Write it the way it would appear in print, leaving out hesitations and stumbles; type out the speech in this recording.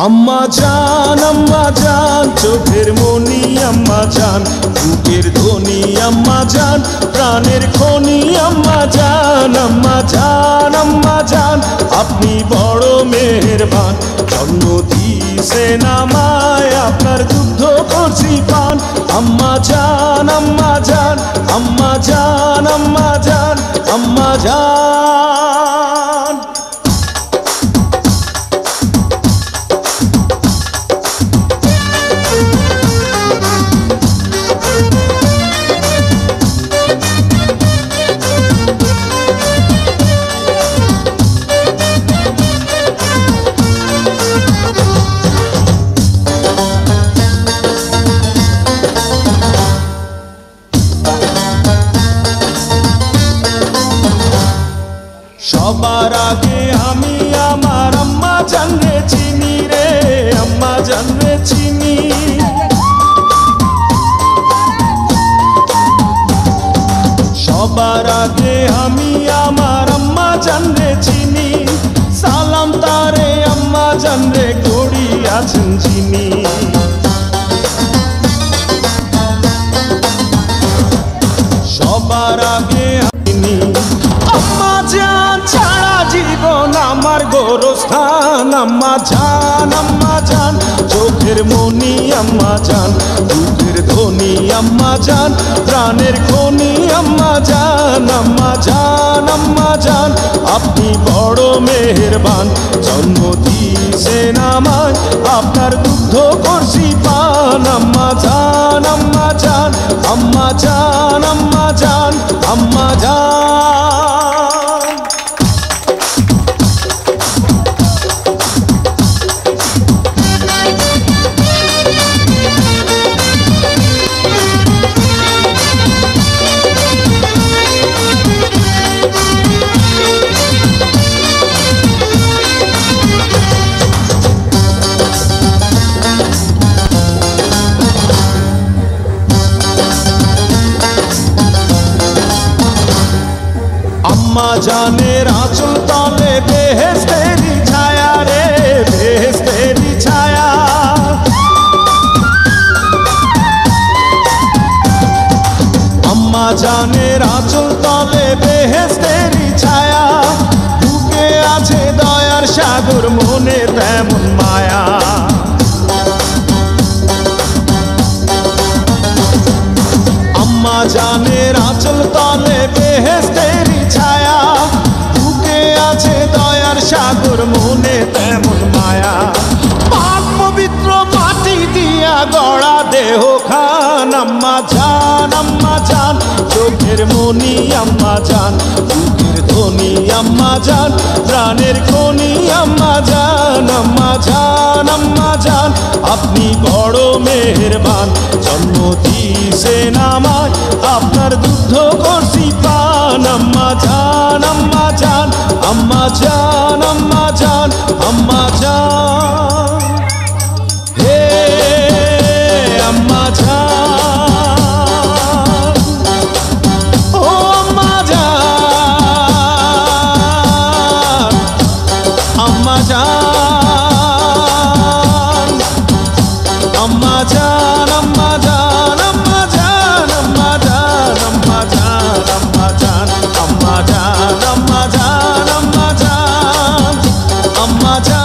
আম্মা জান চোখের মনি আম্মা জান, বুকের ধ্বনি আম্মা জান, প্রাণের খনি আম্মা জান। আম্মা জান আপনি বড় মেহেরবান, জন্ম দিয়েছেন আমায়, আপনার দুগ্ধ করছি পান। আম্মা জান আম্মা জান আম্মা জান আম্মা জান আম্মা জান। সবার আগে আমি আমার আম্মা জানরে চিনি রে, আম্মা জানরে চিনি। সবার আগে আমি আমার আম্মা জানরে চিনি, সালাম তারে আম্মা জানরে করি আছেন চিনি। সবার আগে আমি আম্মা জান ছাড়া জীবন আমার গোরস্থান। আম্মা জান চোখের মনি আম্মা জান, বুকের ধ্বনি আম্মা জান, প্রাণের খনি আম্মা জান। আম্মা জান আপনি বড় মেহেরবান, জন্ম দিয়েছেন আমায়, আপনার দুগ্ধ করছি পান। আম্মা জান আম্মা জান আম্মা জান আম্মা জান আম্মা জান। আম্মা জানের আঁচল তলে বেহেশতেরি ছায়া রে, বেহেশতেরি ছায়া। আম্মা জানের আঁচল তলে বেহেশতেরি ছায়া, বুকে আছে দয়ার সাগর, মনে তেমন মায়া। আম্মা জানের আঁচল তলে বেহেশতেরি ছায়া, বুকে আছে দয়ার সাগর, মনে তেমন মায়া। পাক পবিত্র মাটি দিয়া গড়া দেহ খান। আম্মা জান চোখের মনি আম্মা জান, বুকের ধ্বনি আম্মা জান, প্রাণের খনি আম্মা জান। আম্মা জান আপনি বড় মেহেরবান, জন্ম দিয়েছেন আমায়, আপনার দুগ্ধ করছি পান। আম্মা জান আম্মা জান আম্মা জান আম্মা জান আম্মা জান। হে আম্মা জান, ও আম্মা জান, আম্মা জান, আম্মা জান, আম্মা জান, আম্মা জান, আম্মা জান, আম্মা জান, আম্মা জান, আম্মা জান, আম্মা জান, আম্মা জান, আম্মা জান।